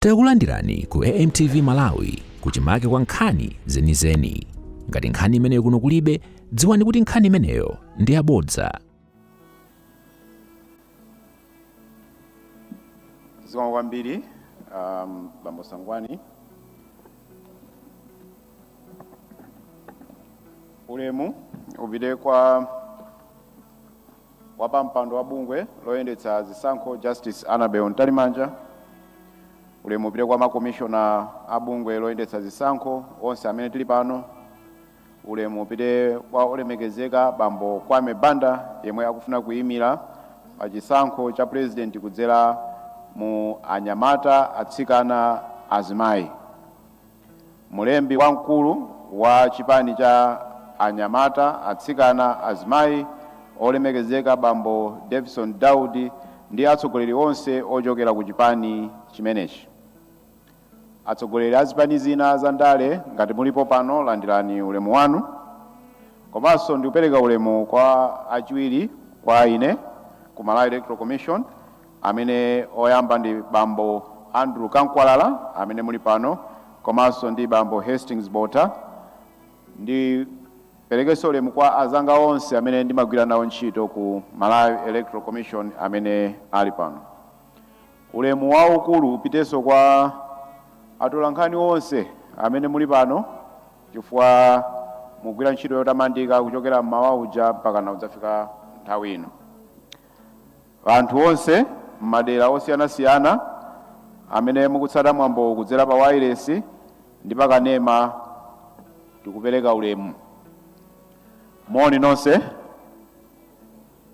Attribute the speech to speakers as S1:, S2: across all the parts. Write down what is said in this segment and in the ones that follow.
S1: Takulandirani ku AMTV Malawi kuchimake kwa nkhani zenizeni. Ngati nkhani imeneyo kuno kulibe, dziwani kuti nkhani imeneyo ndi yabodza.
S2: Zikomo kwambiri Bambo Sangwani. Ulemu upite kwa wapampando wa bungwe loyendetsa zisankho Justice Annabel Ntalimanja. Ulemu upite kwa makomishona a bungwe loyendetsa zisankho onse amene tili pano. Ulemu upite kwa olemekezeka Bambo Kwame Bandawe yemwe akufuna kuyimira pa chisankho cha president kudzera mu Anyamata, Atsikana, Azimai. Mulembi wamkulu wa chipani cha Anyamata, Atsikana, Azimai olemekezeka Bambo Davison Daudi ndi atsogoleri onse ochokera ku chipani chimenechi. Atsogoleri a zipani zina za ndale ngati mulipo pano landirani ulemu wanu. Komanso ndikupereka ulemu kwa achiwiri kwa ine ku Malawi Electoral Commission amene oyamba ndi Bambo Andrew Kankwalala amene muli pano, komanso ndi Bambo Hastings Bota. Ndi perekeso ulemu kwa azanga onse amene ndimagwira nawo ntchito ku Malawi Electoral Commission amene ali pano. Ulemu waukulu upiteso kwa atolankhani onse amene muli pano chifukwa mugwira ntchito yotamandika kuchokera mmawa uja mpaka na udzafika nthawi ino. Anthu onse m'madera osiyanasiyana amene mukutsata mwambo kudzera pa wireless ndi pakanema tikupereka ulemu. Moni nonse.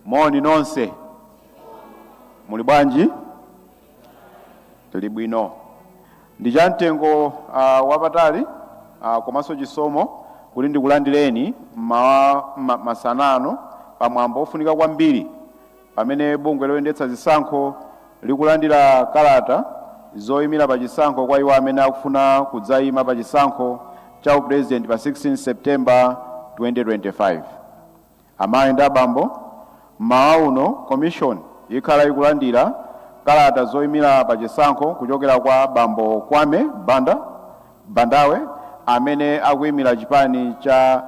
S2: Moni nonse. Muli bwanji? Tili bwino. Ndi chamtengo wapatali komanso chisomo kuti ndikulandireni masanano pamwambo ofunika kwambiri pamene bungwe loyendetsa zisankho likulandira kalata zoyimira pa chisankho kwa iwo amene akufuna kudzayima pa chisankho cha president pa 16 September 2025. Amayi ndi abambo, mmawa uno commission ikhala ikulandira kalata zoyimira pa chisankho kuchokera kwa Bambo Kwame Bandawe amene akuyimira chipani cha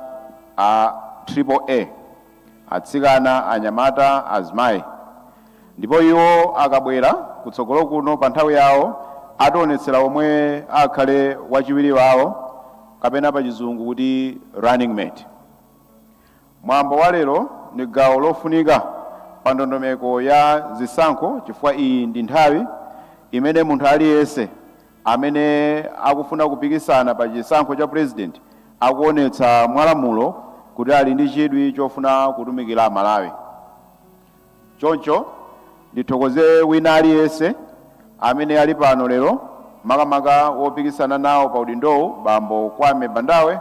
S2: AAA, Atsikana, Anyamata, Azimai. Ndipo iwo akabwera kutsogolo kuno pa nthawi yawo ationetsera omwe akhale wachiwiri wawo kapena pa chizungu kuti running mate. Mwambo wa lero ndi gawo lofunika pa ndondomeko ya zisankho chifukwa iyi ndi nthawi imene munthu aliyense amene akufuna kupikisana pa chisankho cha president akuonetsa mwalamulo kuti ali ndi chidwi chofuna kutumikira Malawi. Choncho ndithokoze wina aliyense amene ali pano lero, makamaka wopikisana nawo pa udindowu Bambo Kwame Bandawe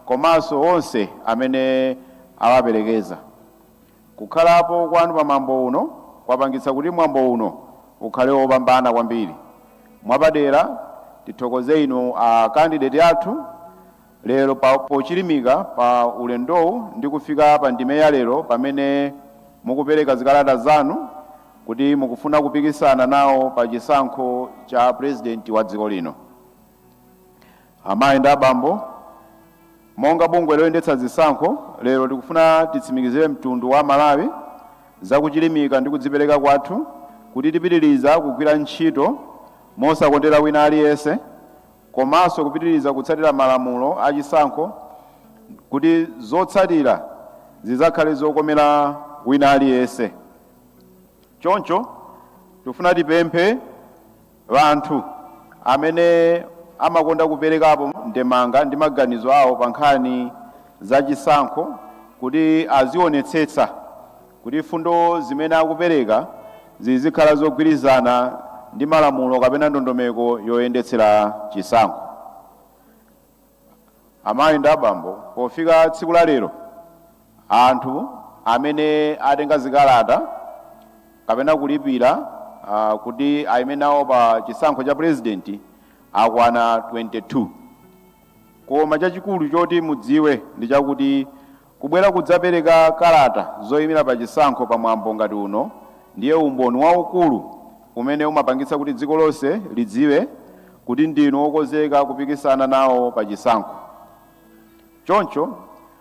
S2: komanso onse amene awaperekeza. Kukhalapo kwanu pa mwambo uno kwapangitsa kuti mwambo uno ukhale wopambana kwambiri. Mwapadera tithokoze inu candidate athu lero pochilimika pa ulendowu ndi kufika pa ndime ya lero pamene mukupereka zikalata zanu kuti mukufuna kupikisana nawo pa chisankho cha president wa dziko lino. Amayi ndi abambo, monga bungwe loyendetsa zisankho lero tikufuna titsimikizire mtundu wa Malawi zakuchilimika ndi kudzipereka kwathu kuti tipitiriza kugwira ntchito mosakondera wina aliyense komanso kupitiriza kutsatira malamulo a chisankho kuti zotsatira zizakhale zokomera wina aliyense. Choncho tikufuna tipemphe anthu amene amakonda kuperekapo ndemanga ndi maganizo awo pa nkhani za chisankho kuti azionetsetsa kuti fundo zimene akupereka zizikhala zogwirizana ndi malamulo kapena ndondomeko yoyendetsera chisankho. Amayi ndi abambo, pofika tsiku la lero anthu amene atenga zikalata kapena kulipira kuti ayime nawo pa chisankho cha president akwana 22. Koma chachikulu choti mudziwe ndi chakuti kubwera kudzapereka kalata zoyimira pa chisankho pa mwambo ngati uno ndiye umboni waukulu umene umapangitsa kuti dziko lonse lidziwe kuti ndinu okonzeka kupikisana nawo pa chisankho. Choncho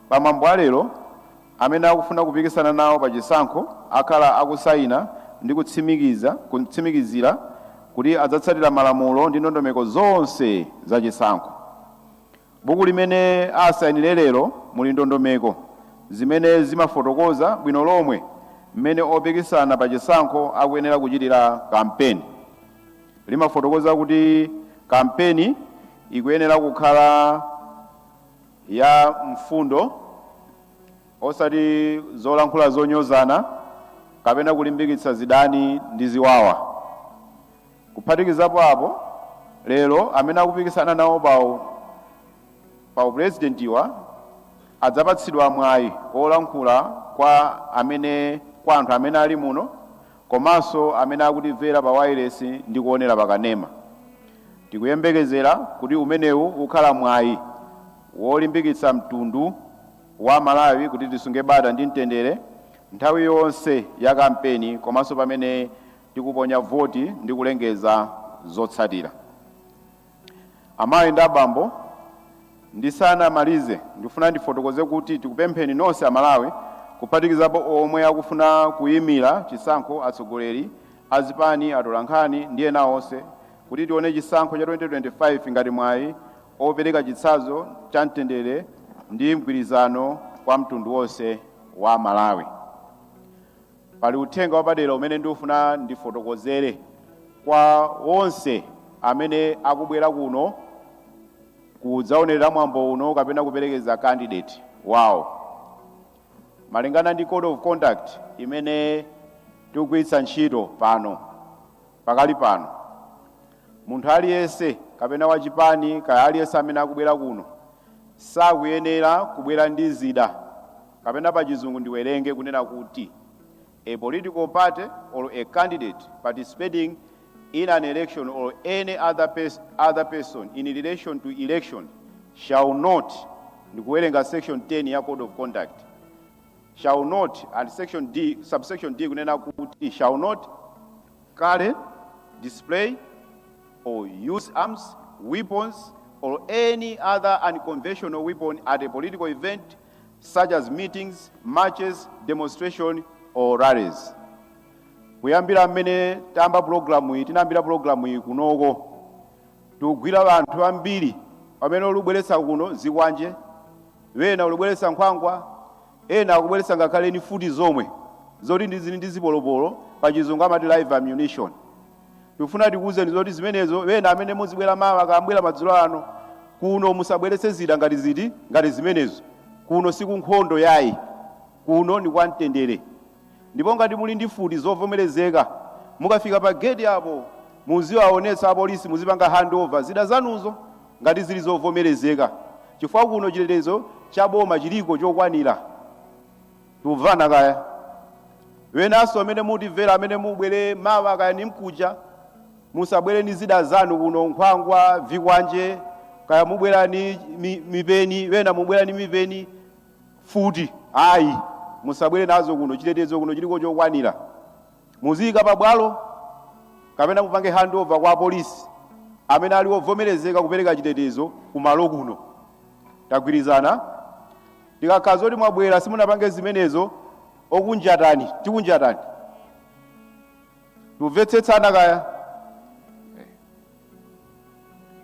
S2: pamwambo a lero amene akufuna kupikisana nawo pa chisankho akhala akusayina ndi kutsimikizira kuti adzatsatira malamulo ndi ndondomeko zonse za chisankho. Buku limene asayinire lero muli ndondomeko zimene zimafotokoza bwino lomwe mmene opikisana pa chisankho akuyenera kuchitira kampeni. Limafotokoza kuti kampeni ikuyenera kukhala ya mfundo, osati zolankhula zonyozana kapena kulimbikitsa zidani ndi ziwawa. Kuphatikizapo apo, lero amene akupikisana nawo pa presidentiwa adzapatsidwa mwayi olankhula kwa anthu amene ali muno, komanso amene akutimvera pa wireless ndi kuonera pa kanema. Tikuyembekezera kuti umenewu ukhala mwayi wolimbikitsa mtundu wa Malawi kuti tisunge bata ndi mtendere nthawi yonse ya kampeni, komanso pamene tikuponya voti ndi kulengeza zotsatira. Amayi ndi abambo, ndisanamalize ndifuna ndifotokoze kuti tikupempheni nonse Amalawi, kuphatikizapo omwe akufuna kuyimira chisankho, atsogoleri, azipani, atolankhani ndi ena onse, kuti tione chisankho cha 2025 ngati mwayi opereka chitsanzo cha mtendere ndi mgwirizano kwa mtundu wonse wa Malawi. Pali uthenga wapadera umene ndifuna ndifotokozere kwa onse amene akubwera kuno kudzaonerera mwambo uno kapena kuperekeza candidate wawo. Malingana ndi code of conduct imene tikugwiritsa ntchito pakali pano, munthu aliyense kapena wachipani kaya aliyense amene akubwera kuno sakuyenera kubwera ndi zida, kapena pa chizungu ndiwerenge kunena kuti a political party or a candidate participating in an election or any other person in relation to election shall not, ndikuwerenga section 10 ya code of conduct, shall not, and section D, subsection D kunena kuti shall not carry, display or use arms, weapons or any other unconventional weapon at a political event such as meetings, marches, demonstration or rallies. Kuyambira mmene tamba programu iyi, tinambira programu iyi kunoko, tukugwira anthu ambiri pamene olubweretsa kuno zikwanje, wena olubweretsa nkhwangwa, ena akubweretsa ngakhale ni futi zomwe zoti ndi zipolopolo, pa chizungu amati live ammunition. Tikufuna tikuwuzeni zoti zimenezo wena amene muzibwera mawa akambwera madzulo ano kuno musabweretse zida ngati zimenezo. Kuno siku nkhondo yayi, kuno ndi kwa mtendere. Ndipo ngati muli ndi futi zovomerezeka, mukafika pa gate apo muziwaonetsa apolisi, muzipanga handover zida zanuzo ngati zili zovomerezeka, chifukwa kuno chitetezo cha boma chiliko chokwanira. Tuvana kaya wenanso amene mutimvera, amene mubwere mawa kaya ni mkuja, musabwere ni zida zanu kuno, nkhwangwa, vikwanje, kaya mubwera ni mipeni, wena mubwera ni mipeni, futi, ayi musabwere nazo kuno. Chitetezo kuno chiliko chokwanira. Muzika pa bwalo kapena mupange handover kwa polisi amene ali ovomerezeka kupereka chitetezo kumalo kuno. Tagwirizana? Tikakhala zoti mwabwera simunapange zimenezo, okunjatani tikunjatani. Tumvetsetsana kaya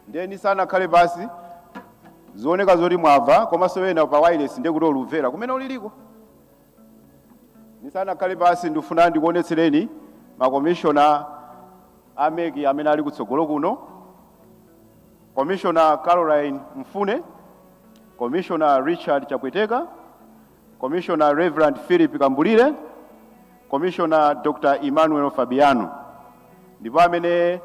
S2: ndeni sana khale pasi zioneka zoti mwabva, komanso wena pa wireless ndi kuti olumvera kumene uliliko. Nisana khale pasi ndifuna ndikuonetsereni makomishona ameki amene ali kutsogolo kuno. Commissioner Caroline Mfune, Commissioner Richard Chakweteka, Commissioner Reverend Philip Kambulire, Commissioner Dr. Emmanuel Fabiano. Ndipo amene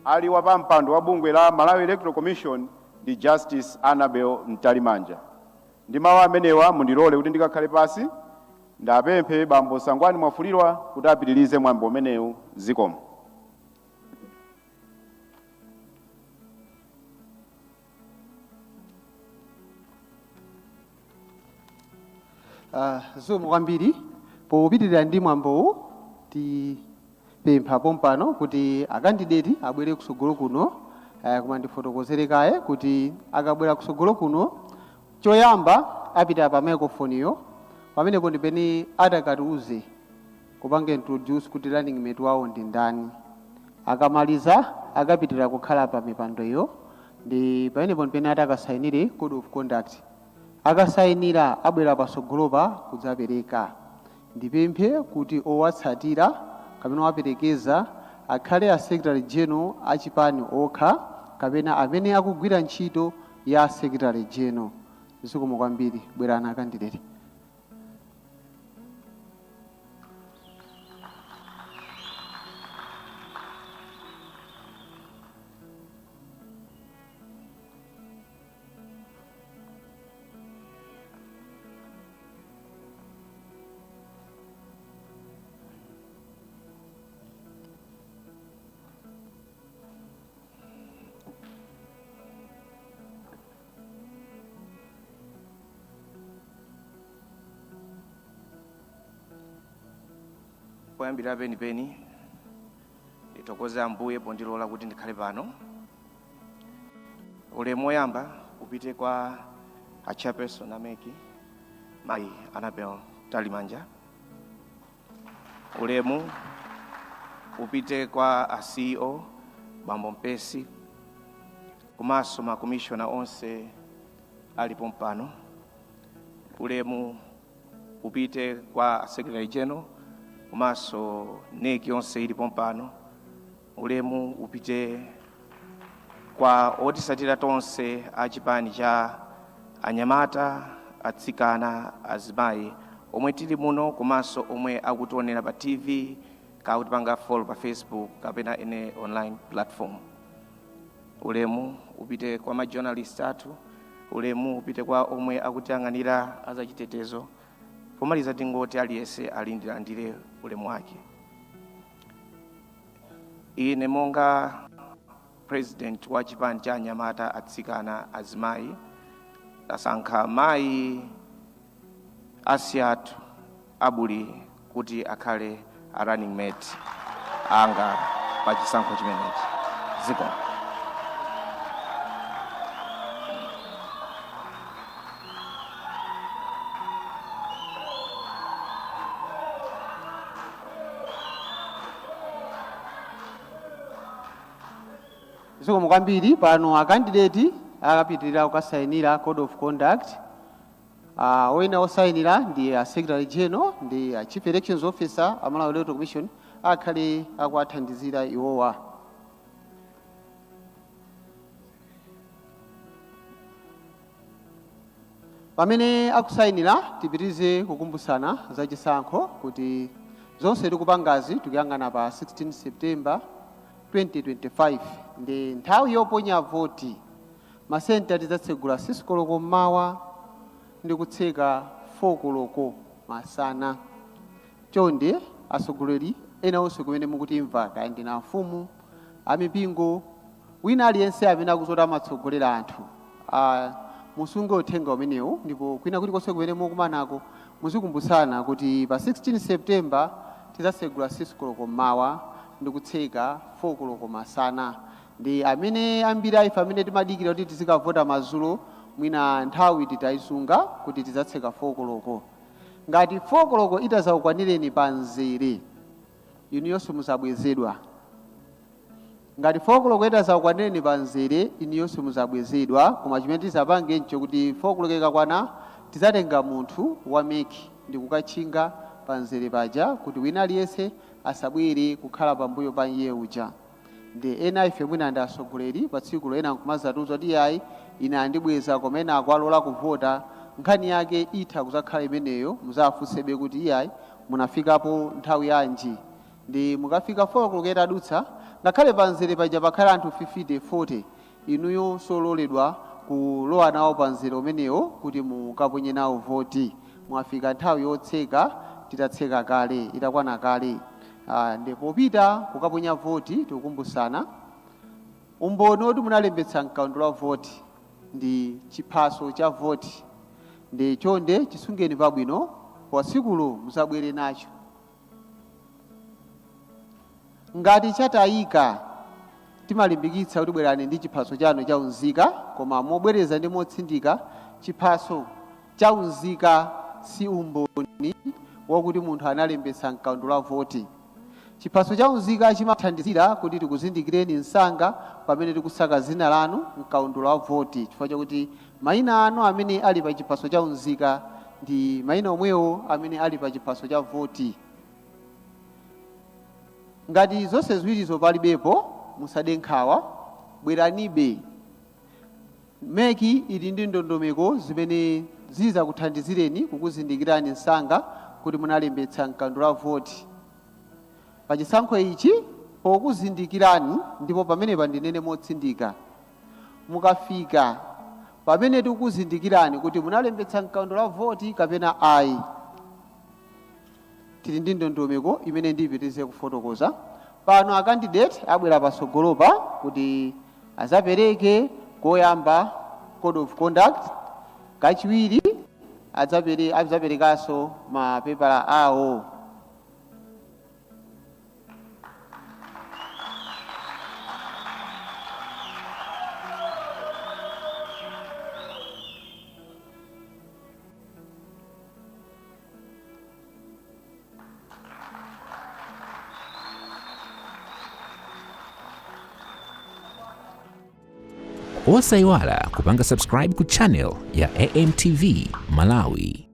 S2: ali wapampando wa bungwe la Malawi Electoral Commission ndi Justice Annabel Mtalimanja. Ndi mawu amenewa mundilole kuti ndikakhale pasi ndapemphe bambo Sangwani Mwafulirwa kuti apitirize mwambo umenewu. Zikomo.
S3: Zikomo kwambiri popitirira ndi mwambowu, tipempha pompano kuti akandideti abwere kusogolo kuno koma ndifotokozere kaye kuti akabwera kusogolo kuno choyamba apita pa microphone pamenepo ndipeni atakatiuze kupanga introduce kuti running mate wawo ndi ndani. Akamaliza akapitira kukhala pa mipando iyo ndi pamenepo ndipeni atakasayinire code of conduct. Akasayinira abwera pasogolopa kudzapereka. Ndipemphe kuti owatsatira kapena owaperekeza akhale a secretary general achipani okha kapena amene akugwira ntchito ya secretary general. Zikomo kwambiri, bwerani akandidate.
S4: Poyambira penipeni nditokoze Ambuye pondilola kuti ndikhale pano. Ulemu woyamba upite kwa chairperson ameki Mai Anabel Talimanja. Ulemu upite kwa CEO Bambo Mpesi komanso makomishona onse alipo mpano. Ulemu upite kwa secretary general komanso neki onse ilipo mpano. Ulemu upite kwa otisatira tonse achipani cha Anyamata, Atsikana, Azimai omwe tili muno komanso omwe akutionera pa TV kautipanga follow pa Facebook kapena ene online platform. Ulemu upite kwa ma journalist athu. Ulemu upite kwa omwe akutiyang'anira azachitetezo. Pomaliza tingoti aliyese alindirandire ulemu wake. Ine monga president wa chipani cha Anyamata, Atsikana, Azimai tasankha Mai Asiyatu Jabuli kuti akhale a running mate anga pa chisankho chimenechi. Zikomo.
S3: Zikomo kwambiri, pano akandidate akapitirira kukasayinira code of conduct. Oyena osayinira ndi a secretary general ndi a chief elections officer a Malawi Electoral Commission akhale akuathandizira iwowa. Pamene akusayinira tipitirize kukumbusana za chisankho kuti zonse tikupangazi tikuyang'ana pa 16 September 2025 ndi nthawi yoponya voti. Masenta tidzatsegula 6 koloko mmawa ndi kutseka 4 koloko masana. Chonde asogoleri ena onse kumene mukutimva kaya ndi na mfumu amipingo wina aliyense amene akuzoti amatsogolera anthu musunge uthenga umenewu ndipo kwina kulikonse kumene mukumanako muzikumbusana kuti pa 16 September tidzatsegula 6 koloko mmawa ndi kutseka 4 koloko masana. Ndi amene ambiri aife amene timadikira kuti tizikavota madzulo mwina nthawi titayisunga kuti tidzatseka 4 koloko. Ngati 4 koloko itazakukwanireni pa nzere inuyonso muzabwezedwa. Ngati 4 koloko itazakukwanireni pa nzere inuyonso muzabwezedwa. Koma chimene tizapange ncho kuti 4 koloko ikakwana tidzatenga munthu wameki ndi kukatchinga pa nzere paja kuti wina aliyense asabwere kukhala pambuyo pa iye uja. Ndi ena ife mwina ndi asogoleri pa tsiku ena nkumazatiuza kuti ayi ine andibweza komene akualola kuvota nkhani yake itha kuzakhala imeneyo muzafunsebe kuti iyayi munafikapo nthawi yanji. Ndi mukafika 4 koloko itadutsa ngakhale pa nzere paja pakhala anthu 50 40 inuyo sololedwa kulowa nawo pa nzere umenewo kuti mukaponye nawo voti. Mwafika nthawi yotseka titatseka kale itakwana kale. Ndipo pita kukaponya voti tikukumbusana umboni oti munalembetsa mkaundu wa voti ndi chiphaso cha voti. Ndi chonde chisungeni pabwino kwa tsikulo muzabwere nacho. Ngati chatayika timalimbikitsa kuti bwerani ndi chiphaso chanu cha unzika, koma mobwereza ndi motsindika chiphaso cha unzika si umboni wakuti munthu analembetsa mkaundula wa voti. Chiphaso cha unzika chimathandizira kuti tikuzindikireni msanga pamene tikusaka zina lanu mkaundula wa voti, chifukwa chakuti mayina anu amene ali pa chiphaso cha unzika ndi mayina omwewo amene ali pa chiphaso cha voti. Ngati zonse ziwirizo palibepo, musade nkhawa, bweranibe. Meki ili ndi ndondomeko zimene ziza kuthandizireni kukuzindikirani msanga kuti munalembetsa mkaundula wa voti. Pa chisankho ichi pokuzindikirani ndipo pamene pandinene motsindika, mukafika pamene tikuzindikirani kuti munalembetsa mkaundula wa voti kapena ayi, tili ndi ndondomeko imene ndipitize kufotokoza. Pano akandidate abwera pasogolopa kuti azapereke koyamba code of conduct, kachiwiri adzaperekanso mapepala awo.
S1: Osayiwala kupanga subscribe ku channel ya AMTV Malawi.